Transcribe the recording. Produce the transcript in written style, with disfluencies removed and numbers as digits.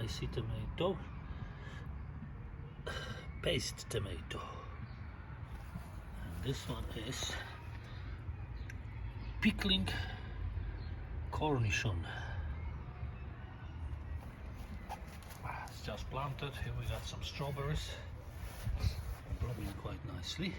spicy tomato, paste tomato, and this one is pickling cornichon. It's just planted. Here we got some strawberries blooming quite nicely.